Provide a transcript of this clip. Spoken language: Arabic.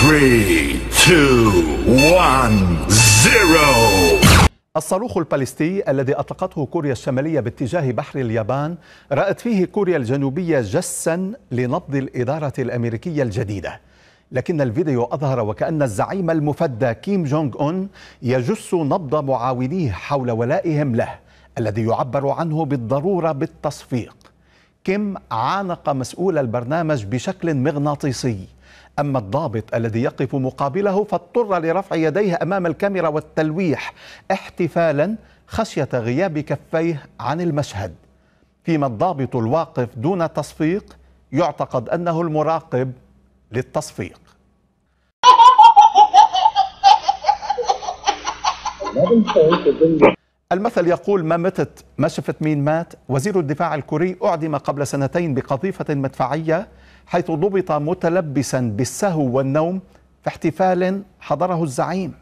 3 2 1 0. الصاروخ الباليستي الذي أطلقته كوريا الشمالية باتجاه بحر اليابان رأت فيه كوريا الجنوبية جسا لنبض الإدارة الأمريكية الجديدة، لكن الفيديو أظهر وكأن الزعيم المفدى كيم جونغ أون يجس نبض معاونيه حول ولائهم له الذي يعبر عنه بالضرورة بالتصفيق. كيم عانق مسؤول البرنامج بشكل مغناطيسي، أما الضابط الذي يقف مقابله فاضطر لرفع يديه أمام الكاميرا والتلويح احتفالا خشية غياب كفيه عن المشهد، فيما الضابط الواقف دون تصفيق يعتقد أنه المراقب للتصفيق. المثل يقول ما متت ما شفت مين مات. وزير الدفاع الكوري أعدم قبل سنتين بقذيفة مدفعية حيث ضبط متلبسا بالسهو والنوم في احتفال حضره الزعيم.